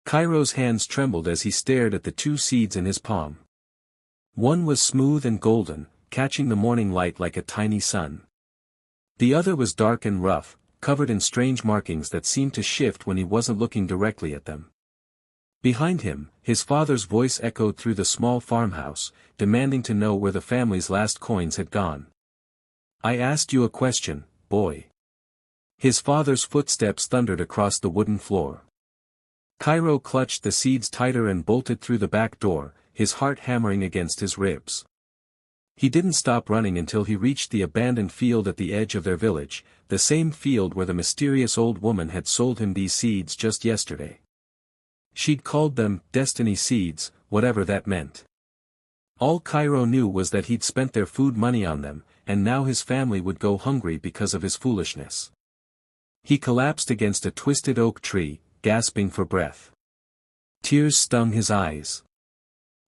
Kairo's hands trembled as he stared at the two seeds in his palm. One was smooth and golden, catching the morning light like a tiny sun. The other was dark and rough, covered in strange markings that seemed to shift when he wasn't looking directly at them. Behind him, his father's voice echoed through the small farmhouse, demanding to know where the family's last coins had gone. "I asked you a question, boy." His father's footsteps thundered across the wooden floor. Kairo clutched the seeds tighter and bolted through the back door, his heart hammering against his ribs. He didn't stop running until he reached the abandoned field at the edge of their village, the same field where the mysterious old woman had sold him these seeds just yesterday. She'd called them destiny seeds, whatever that meant. All Kairo knew was that he'd spent their food money on them, and now his family would go hungry because of his foolishness. He collapsed against a twisted oak tree, gasping for breath. Tears stung his eyes.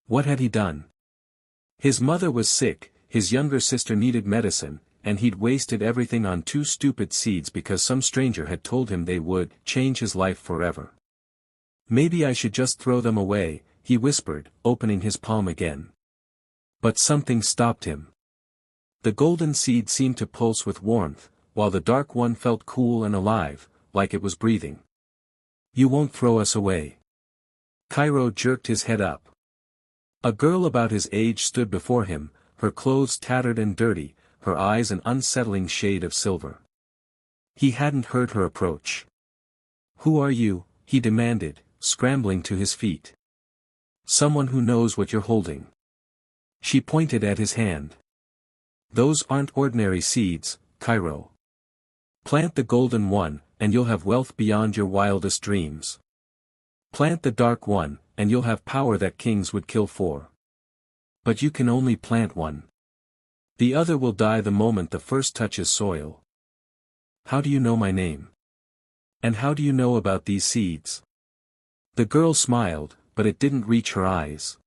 What had he done? His mother was sick, his younger sister needed medicine, and he'd wasted everything on two stupid seeds because some stranger had told him they would change his life forever. "Maybe I should just throw them away," he whispered, opening his palm again. But something stopped him. The golden seed seemed to pulse with warmth, while the dark one felt cool and alive, like it was breathing. "You won't throw us away?" Kairo jerked his head up. A girl about his age stood before him, her clothes tattered and dirty, her eyes an unsettling shade of silver. He hadn't heard her approach. "Who are you?" he demanded, scrambling to his feet. "Someone who knows what you're holding." She pointed at his hand. "Those aren't ordinary seeds, Kairo. Plant the golden one, and you'll have wealth beyond your wildest dreams. Plant the dark one, and you'll have power that kings would kill for. But you can only plant one. The other will die the moment the first touches soil." "How do you know my name? And how do you know about these seeds?" The girl smiled, but it didn't reach her eyes.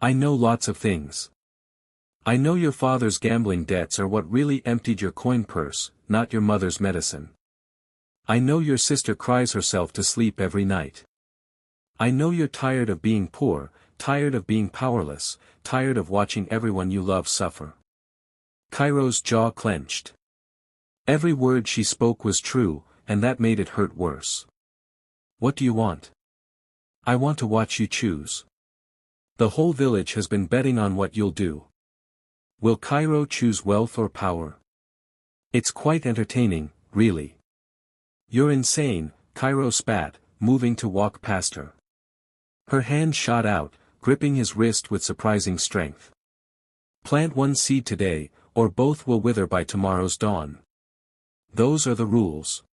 "I know lots of things. I know your father's gambling debts are what really emptied your coin purse, not your mother's medicine. I know your sister cries herself to sleep every night. I know you're tired of being poor, tired of being powerless, tired of watching everyone you love suffer." Kairo's jaw clenched. Every word she spoke was true, and that made it hurt worse. "What do you want?" "I want to watch you choose. The whole village has been betting on what you'll do. Will Kairo choose wealth or power? It's quite entertaining, really." "You're insane," Kairo spat, moving to walk past her. Her hand shot out, gripping his wrist with surprising strength. "Plant one seed today, or both will wither by tomorrow's dawn. Those are the rules.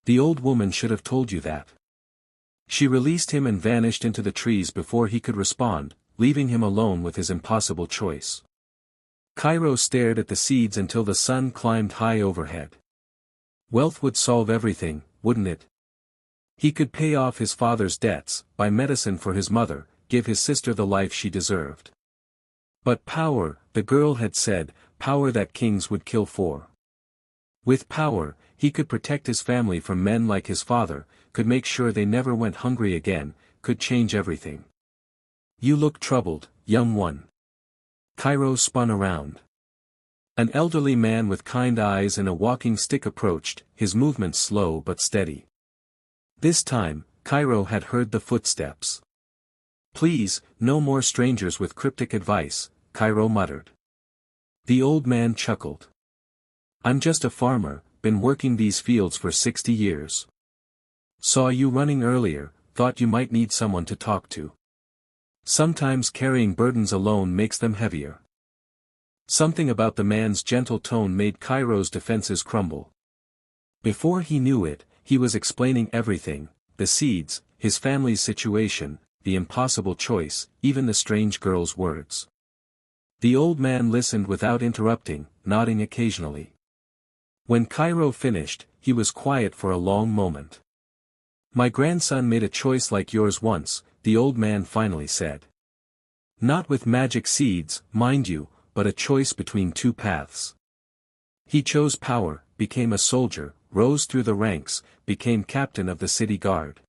The old woman should have told you that." She released him and vanished into the trees before he could respond, leaving him alone with his impossible choice. Kairo stared at the seeds until the sun climbed high overhead. Wealth would solve everything, wouldn't it? He could pay off his father's debts, buy medicine for his mother, give his sister the life she deserved. But power, the girl had said, power that kings would kill for. With power, he could protect his family from men like his father, could make sure they never went hungry again, could change everything. "You look troubled, young one." Kairo spun around. An elderly man with kind eyes and a walking stick approached, his movements slow but steady. This time, Kairo had heard the footsteps. "Please, no more strangers with cryptic advice," Kairo muttered. The old man chuckled. "I'm just a farmer, been working these fields for 60 years. Saw you running earlier, thought you might need someone to talk to. Sometimes carrying burdens alone makes them heavier." Something about the man's gentle tone made Kairo's defenses crumble. Before he knew it, he was explaining everything, the seeds, his family's situation, the impossible choice, even the strange girl's words. The old man listened without interrupting, nodding occasionally. When Kairo finished, he was quiet for a long moment. "My grandson made a choice like yours once," the old man finally said. "Not with magic seeds, mind you, but a choice between two paths. He chose power, became a soldier, rose through the ranks, became captain of the city guard.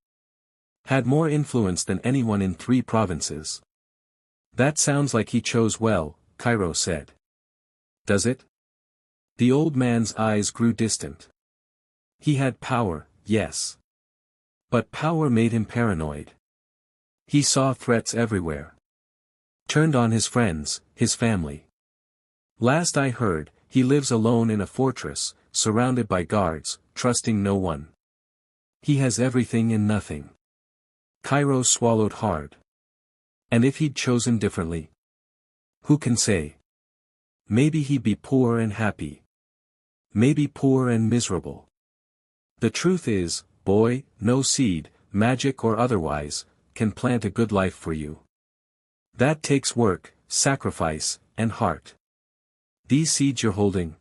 Had more influence than anyone in 3 provinces. That sounds like he chose well, Kairo said. Does it? The old man's eyes grew distant. He had power, yes. But power made him paranoid. He saw threats everywhere. Turned on his friends, his family. Last I heard, he lives alone in a fortress, surrounded by guards, trusting no one. He has everything and nothing. Kairo swallowed hard. And if he'd chosen differently? Who can say? Maybe he'd be poor and happy. Maybe poor and miserable. The truth is, boy, no seed, magic or otherwise, can plant a good life for you. That takes work, sacrifice, and heart. These seeds you're holding?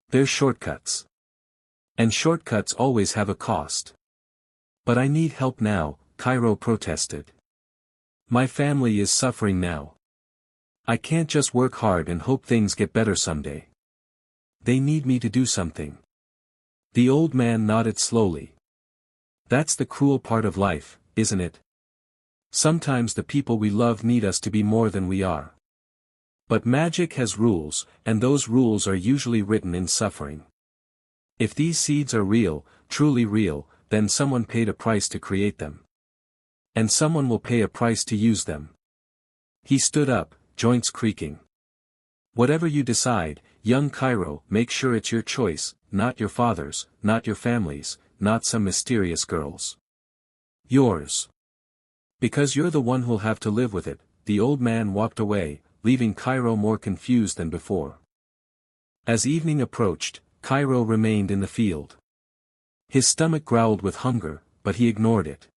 They're shortcuts. And shortcuts always have a cost. But I need help now, Kairo protested. My family is suffering now. I can't just work hard and hope things get better someday. They need me to do something. The old man nodded slowly. That's the cruel part of life, isn't it? Sometimes the people we love need us to be more than we are. But magic has rules, and those rules are usually written in suffering. If these seeds are real, truly real, then someone paid a price to create them. And someone will pay a price to use them. He stood up, joints creaking. Whatever you decide, young Kairo, make sure it's your choice, not your father's, not your family's, not some mysterious girl's. Yours. Because you're the one who'll have to live with it. The old man walked away, leaving Kairo more confused than before. As evening approached, Kairo remained in the field. His stomach growled with hunger, but he ignored it.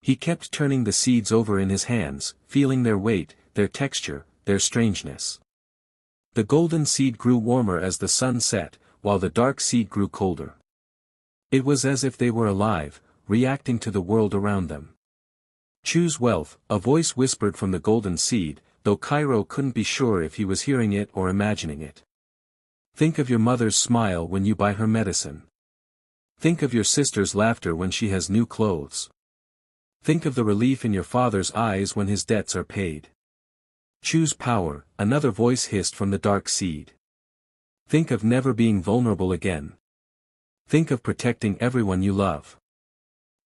He kept turning the seeds over in his hands, feeling their weight, their texture, their strangeness. The golden seed grew warmer as the sun set, while the dark seed grew colder. It was as if they were alive, reacting to the world around them. Choose wealth, a voice whispered from the golden seed, though Kairo couldn't be sure if he was hearing it or imagining it. Think of your mother's smile when you buy her medicine. Think of your sister's laughter when she has new clothes. Think of the relief in your father's eyes when his debts are paid. Choose power, another voice hissed from the dark seed. Think of never being vulnerable again. Think of protecting everyone you love.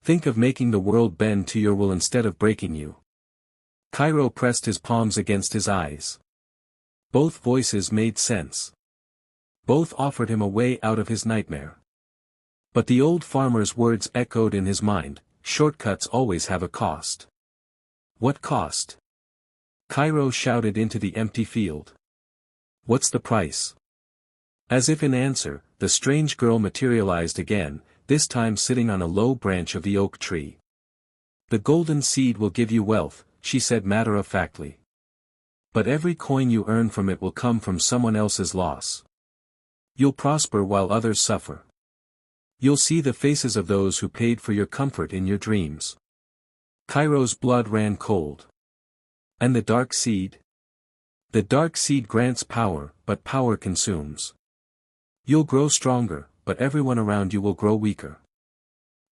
Think of making the world bend to your will instead of breaking you. Kairo pressed his palms against his eyes. Both voices made sense. Both offered him a way out of his nightmare. But the old farmer's words echoed in his mind, shortcuts always have a cost. What cost? Kairo shouted into the empty field. What's the price? As if in answer, the strange girl materialized again, this time sitting on a low branch of the oak tree. The golden seed will give you wealth, she said matter-of-factly. But every coin you earn from it will come from someone else's loss. You'll prosper while others suffer. You'll see the faces of those who paid for your comfort in your dreams. Kairo's blood ran cold. And the dark seed? The dark seed grants power, but power consumes. You'll grow stronger, but everyone around you will grow weaker.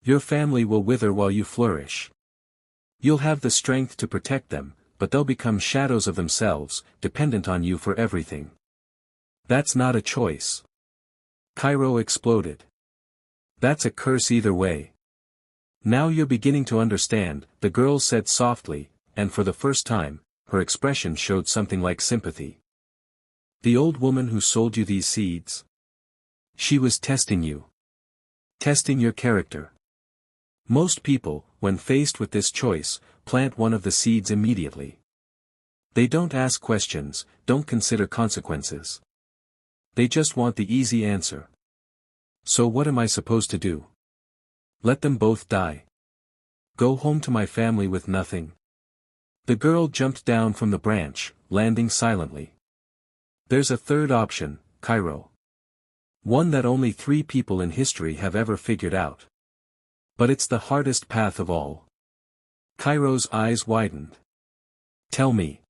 Your family will wither while you flourish. You'll have the strength to protect them, but they'll become shadows of themselves, dependent on you for everything. That's not a choice. Kairo exploded. That's a curse either way. Now you're beginning to understand, the girl said softly, and for the first time, her expression showed something like sympathy. The old woman who sold you these seeds? She was testing you. Testing your character. Most people, when faced with this choice, plant one of the seeds immediately. They don't ask questions, don't consider consequences. They just want the easy answer. So what am I supposed to do? Let them both die. Go home to my family with nothing? The girl jumped down from the branch, landing silently. There's a third option, Kairo. One that only 3 people in history have ever figured out. But it's the hardest path of all. Kairo's eyes widened. Tell me.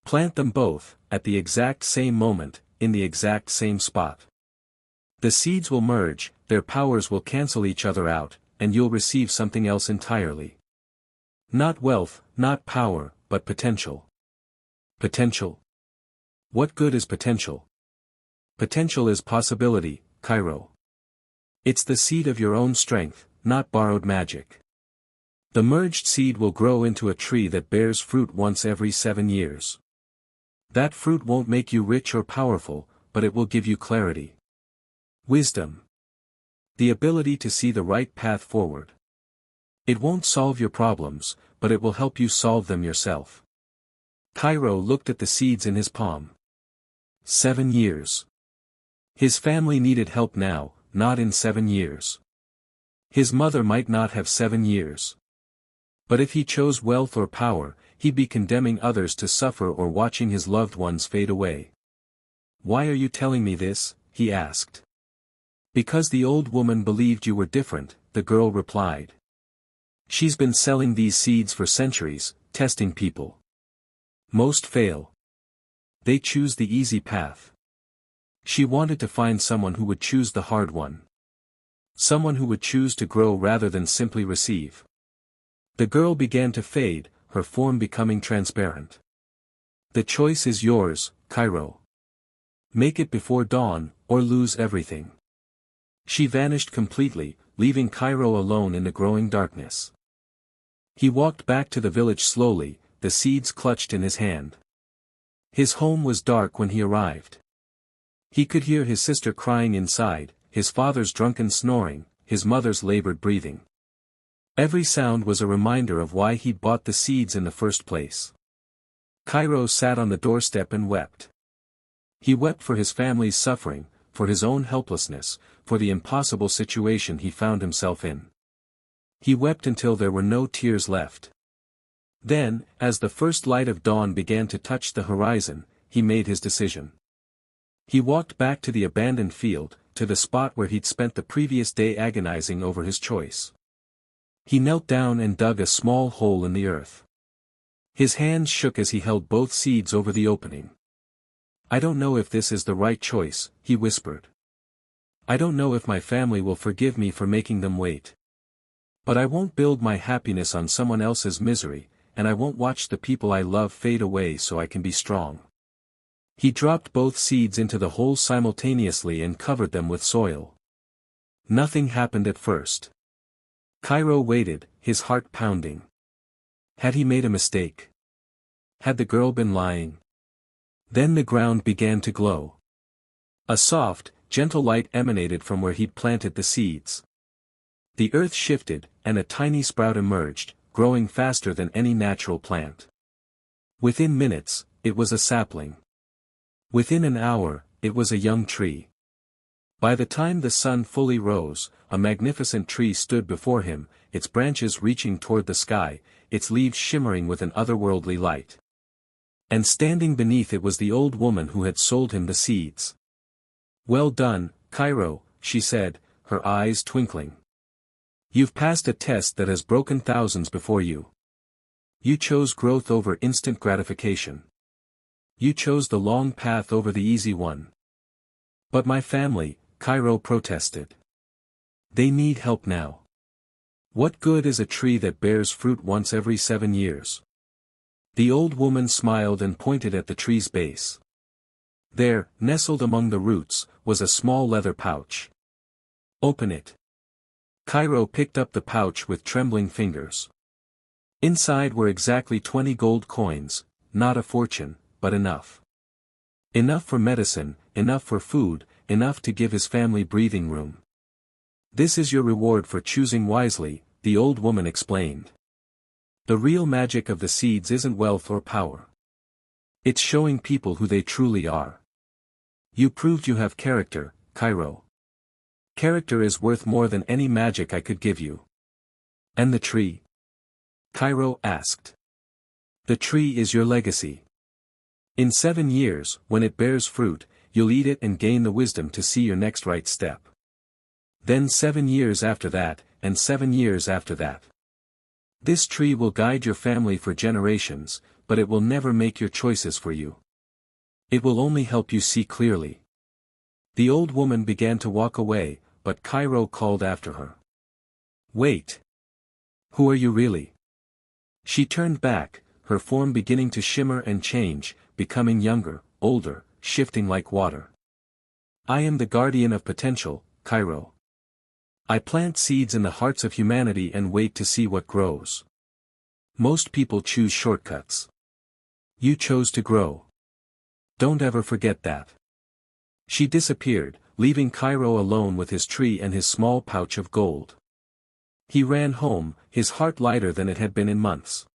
Plant them both, at the exact same moment, in the exact same spot. The seeds will merge, their powers will cancel each other out, and you'll receive something else entirely. Not wealth, not power, but potential. Potential? What good is potential? Potential is possibility, Kairo. It's the seed of your own strength, not borrowed magic. The merged seed will grow into a tree that bears fruit once every 7 years. That fruit won't make you rich or powerful, but it will give you clarity. Wisdom. The ability to see the right path forward. It won't solve your problems, but it will help you solve them yourself. Kairo looked at the seeds in his palm. 7 years. His family needed help now, not in 7 years. His mother might not have 7 years. But if he chose wealth or power, he'd be condemning others to suffer or watching his loved ones fade away. "Why are you telling me this?" he asked. "Because the old woman believed you were different," the girl replied. "She's been selling these seeds for centuries, testing people. Most fail. They choose the easy path. She wanted to find someone who would choose the hard one. Someone who would choose to grow rather than simply receive." The girl began to fade, her form becoming transparent. "The choice is yours, Kairo. Make it before dawn, or lose everything." She vanished completely, leaving Kairo alone in the growing darkness. He walked back to the village slowly, the seeds clutched in his hand. His home was dark when he arrived. He could hear his sister crying inside, his father's drunken snoring, his mother's labored breathing. Every sound was a reminder of why he'd bought the seeds in the first place. Kairo sat on the doorstep and wept. He wept for his family's suffering, for his own helplessness, for the impossible situation he found himself in. He wept until there were no tears left. Then, as the first light of dawn began to touch the horizon, he made his decision. He walked back to the abandoned field, to the spot where he'd spent the previous day agonizing over his choice. He knelt down and dug a small hole in the earth. His hands shook as he held both seeds over the opening. "I don't know if this is the right choice," he whispered. "I don't know if my family will forgive me for making them wait. But I won't build my happiness on someone else's misery, and I won't watch the people I love fade away so I can be strong." He dropped both seeds into the hole simultaneously and covered them with soil. Nothing happened at first. Kairo waited, his heart pounding. Had he made a mistake? Had the girl been lying? Then the ground began to glow. A soft, gentle light emanated from where he'd planted the seeds. The earth shifted, and a tiny sprout emerged, growing faster than any natural plant. Within minutes, it was a sapling. Within an hour, it was a young tree. By the time the sun fully rose, a magnificent tree stood before him, its branches reaching toward the sky, its leaves shimmering with an otherworldly light. And standing beneath it was the old woman who had sold him the seeds. "Well done, Kairo," she said, her eyes twinkling. "You've passed a test that has broken thousands before you. You chose growth over instant gratification. You chose the long path over the easy one." "But my family," Kairo protested. "They need help now. What good is a tree that bears fruit once every 7 years?" The old woman smiled and pointed at the tree's base. There, nestled among the roots, was a small leather pouch. "Open it." Kairo picked up the pouch with trembling fingers. Inside were exactly 20 gold coins, not a fortune, but enough. Enough for medicine, enough for food, enough to give his family breathing room. "This is your reward for choosing wisely," the old woman explained. "The real magic of the seeds isn't wealth or power. It's showing people who they truly are. You proved you have character, Kairo. Character is worth more than any magic I could give you." "And the tree?" Kairo asked. "The tree is your legacy. In 7 years, when it bears fruit, you'll eat it and gain the wisdom to see your next right step. Then 7 years after that, and 7 years after that. This tree will guide your family for generations, but it will never make your choices for you. It will only help you see clearly." The old woman began to walk away, but Kairo called after her. "Wait. Who are you really? She turned back, her form beginning to shimmer and change, becoming younger, older, shifting like water. I am the guardian of potential, Kairo. I plant seeds in the hearts of humanity and wait to see what grows. Most people choose shortcuts. You chose to grow. Don't ever forget that. She disappeared, leaving Kairo alone with his tree and his small pouch of gold. He ran home, his heart lighter than it had been in months.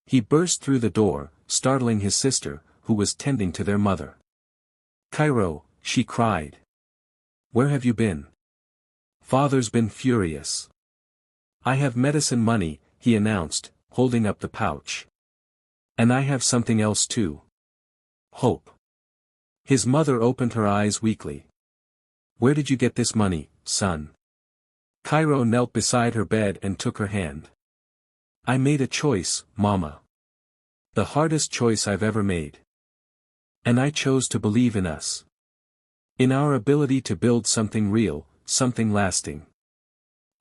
He burst through the door, startling his sister, who was tending to their mother. Kairo, she cried. Where have you been? Father's been furious. I have medicine money, he announced, holding up the pouch. And I have something else too. Hope. His mother opened her eyes weakly. Where did you get this money, son? Kairo knelt beside her bed and took her hand. I made a choice, Mama. The hardest choice I've ever made. And I chose to believe in us. In our ability to build something real, something lasting.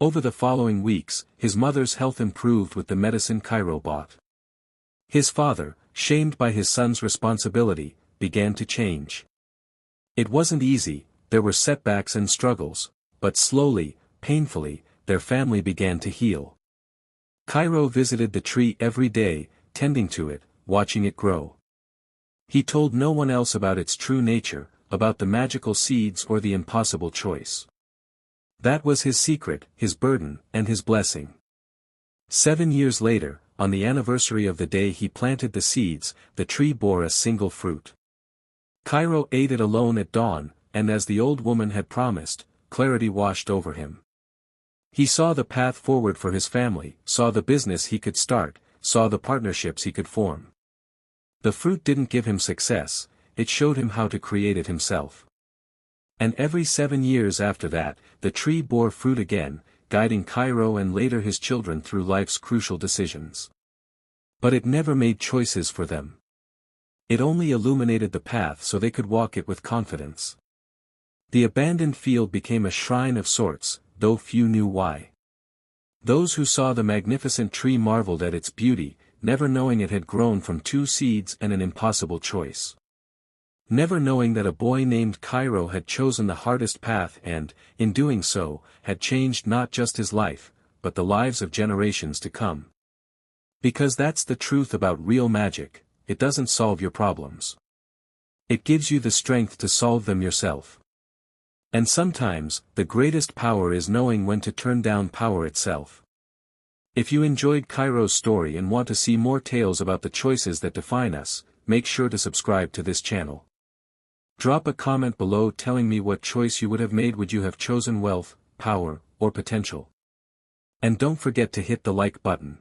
Over the following weeks, his mother's health improved with the medicine Kairo bought. His father, shamed by his son's responsibility, began to change. It wasn't easy, there were setbacks and struggles, but slowly, painfully, their family began to heal. Kairo visited the tree every day, tending to it, watching it grow. He told no one else about its true nature, about the magical seeds or the impossible choice. That was his secret, his burden, and his blessing. 7 years later, on the anniversary of the day he planted the seeds, the tree bore a single fruit. Kairo ate it alone at dawn, and as the old woman had promised, clarity washed over him. He saw the path forward for his family, saw the business he could start, saw the partnerships he could form. The fruit didn't give him success, it showed him how to create it himself. And every 7 years after that, the tree bore fruit again, guiding Kairo and later his children through life's crucial decisions. But it never made choices for them. It only illuminated the path so they could walk it with confidence. The abandoned field became a shrine of sorts, though few knew why. Those who saw the magnificent tree marveled at its beauty, never knowing it had grown from 2 seeds and an impossible choice. Never knowing that a boy named Kairo had chosen the hardest path and, in doing so, had changed not just his life, but the lives of generations to come. Because that's the truth about real magic, it doesn't solve your problems. It gives you the strength to solve them yourself. And sometimes, the greatest power is knowing when to turn down power itself. If you enjoyed Kairo's story and want to see more tales about the choices that define us, make sure to subscribe to this channel. Drop a comment below telling me what choice you would have made. Would you have chosen wealth, power, or potential? And don't forget to hit the like button.